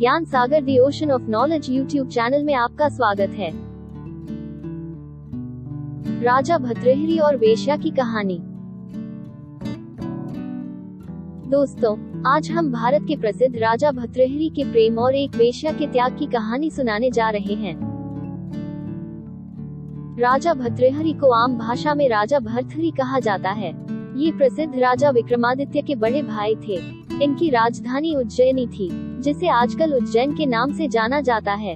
ज्ञान Sagar the ocean of knowledge YouTube channel में आपका स्वागत है। राजा भर्तृहरि और वेश्या की कहानी। दोस्तों, आज हम भारत के प्रसिद्ध राजा भर्तृहरि के प्रेम और एक वेश्या के त्याग की कहानी सुनाने जा रहे हैं। राजा भर्तृहरि को आम भाषा में राजा भर्तृहरि कहा जाता है। ये प्रसिद्ध राजा विक्रमादित्य के बड़े भाई थे। इनकी राजधानी उज्जैनी थी, जिसे आजकल उज्जैन के नाम से जाना जाता है।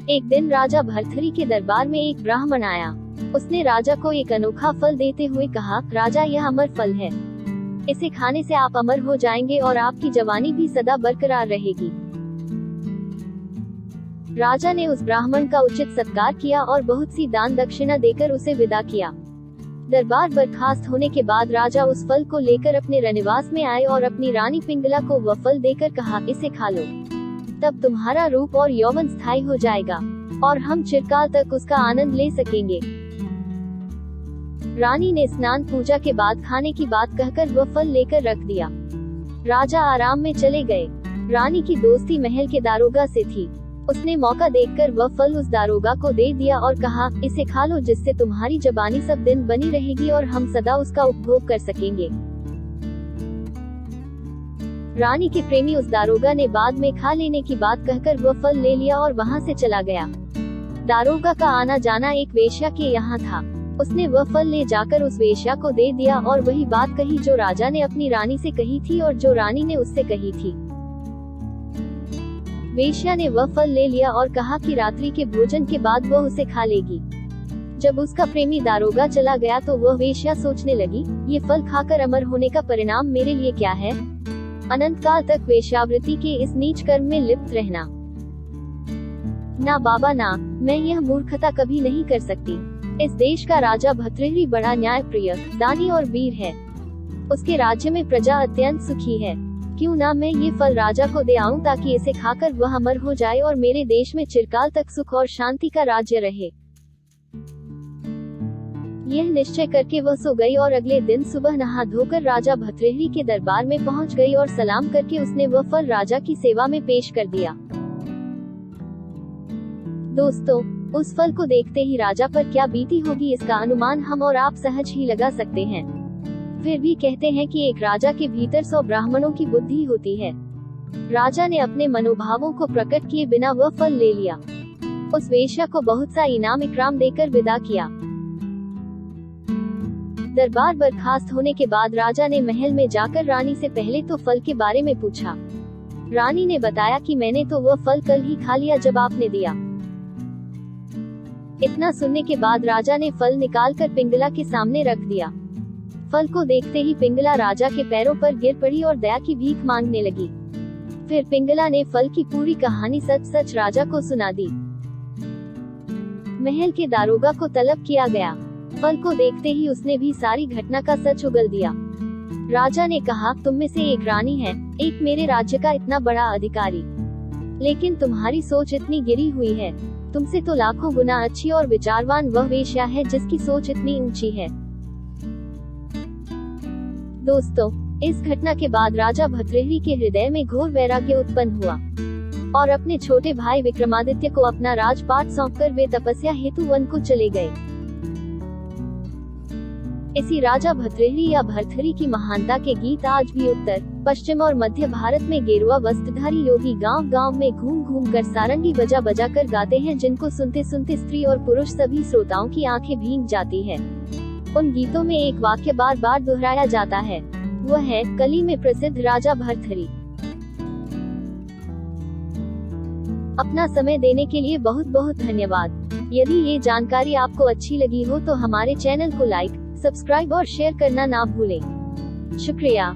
एक दिन राजा भर्तृहरि के दरबार में एक ब्राह्मण आया। उसने राजा को एक अनोखा फल देते हुए कहा, राजा, यह अमर फल है। इसे खाने से आप अमर हो जाएंगे और आपकी जवानी भी सदा बरकरार रहेगी। राजा ने उस ब्राह्मण का उचित सत्कार किया और बहुत सी दान दक्षिणा देकर उसे विदा किया। दरबार बर्खास्त होने के बाद राजा उस फल को लेकर अपने रनिवास में आए और अपनी रानी पिंगला को वह फल देकर कहा, इसे खा लो, तब तुम्हारा रूप और यौवन स्थायी हो जाएगा और हम चिरकाल तक उसका आनंद ले सकेंगे। रानी ने स्नान पूजा के बाद खाने की बात कहकर वह फल लेकर रख दिया। राजा आराम में चले गए। रानी की दोस्ती महल के दारोगा से थी। उसने मौका देखकर वह फल उस दारोगा को दे दिया और कहा, इसे खा लो, जिससे तुम्हारी जबानी सब दिन बनी रहेगी और हम सदा उसका उपभोग कर सकेंगे। रानी के प्रेमी उस दारोगा ने बाद में खा लेने की बात कहकर वह फल ले लिया और वहां से चला गया। दारोगा का आना जाना एक वेश्या के यहाँ था। उसने वह फल ले जाकर उस वेश्या को दे दिया और वही बात कही जो राजा ने अपनी रानी से कही थी और जो रानी ने उससे कही थी। वेश्या ने वह फल ले लिया और कहा कि रात्रि के भोजन के बाद वह उसे खा लेगी। जब उसका प्रेमी दारोगा चला गया तो वह वेश्या सोचने लगी, ये फल खाकर अमर होने का परिणाम मेरे लिए क्या है? अनंत काल तक वेश्यावृत्ति के इस नीच कर्म में लिप्त रहना। ना बाबा ना, मैं यह मूर्खता कभी नहीं कर सकती। इस देश का राजा भर्तृहरि बड़ा न्यायप्रिय, दानी और वीर है। उसके राज्य में प्रजा अत्यंत सुखी है। क्यों ना मैं ये फल राजा को दे आऊं ताकि इसे खाकर वह अमर हो जाए और मेरे देश में चिरकाल तक सुख और शांति का राज्य रहे। यह निश्चय करके वह सो गई और अगले दिन सुबह नहा धोकर राजा भर्तृहरि के दरबार में पहुंच गई और सलाम करके उसने वह फल राजा की सेवा में पेश कर दिया। दोस्तों, उस फल को देखते ही राजा पर क्या बीती होगी, इसका अनुमान हम और आप सहज ही लगा सकते हैं। फिर भी कहते हैं कि एक राजा के भीतर 100 ब्राह्मणों की बुद्धि होती है। राजा ने अपने मनोभावों को प्रकट किए बिना वह फल ले लिया। उस वेश्या को बहुत सा इनाम इकराम देकर विदा किया। दरबार बर्खास्त होने के बाद राजा ने महल में जाकर रानी से पहले तो फल के बारे में पूछा। रानी ने बताया कि मैंने तो वह फल कल ही खा लिया जब आपने दिया। इतना सुनने के बाद राजा ने फल निकालकर पिंगला के सामने रख दिया। फल को देखते ही पिंगला राजा के पैरों पर गिर पड़ी और दया की भीख मांगने लगी। फिर पिंगला ने फल की पूरी कहानी सच सच राजा को सुना दी। महल के दारोगा को तलब किया गया। फल को देखते ही उसने भी सारी घटना का सच उगल दिया। राजा ने कहा, तुम में से एक रानी है, एक मेरे राज्य का इतना बड़ा अधिकारी, लेकिन तुम्हारी सोच इतनी गिरी हुई है। तुमसे तो लाखों गुना अच्छी और विचारवान वह वेश्या है जिसकी सोच इतनी ऊंची है। दोस्तों, इस घटना के बाद राजा भर्तृहरि के हृदय में घोर वैराग्य उत्पन्न हुआ और अपने छोटे भाई विक्रमादित्य को अपना राजपाट सौंपकर वे तपस्या हेतु वन को चले गए। इसी राजा भर्तृहरि या भर्तृहरि की महानता के गीत आज भी उत्तर, पश्चिम और मध्य भारत में गेरुआ वस्त्रधारी योगी गांव-गांव में घूम घूम कर सारंगी बजा बजा कर गाते हैं, जिनको सुनते सुनते स्त्री और पुरुष सभी श्रोताओं की आंखें भीग जाती है। उन गीतों में एक वाक्य बार बार दोहराया जाता है, वह है, कली में प्रसिद्ध राजा भर्तृहरि। अपना समय देने के लिए बहुत बहुत धन्यवाद। यदि ये जानकारी आपको अच्छी लगी हो तो हमारे चैनल को लाइक, सब्सक्राइब और शेयर करना ना भूलें। शुक्रिया।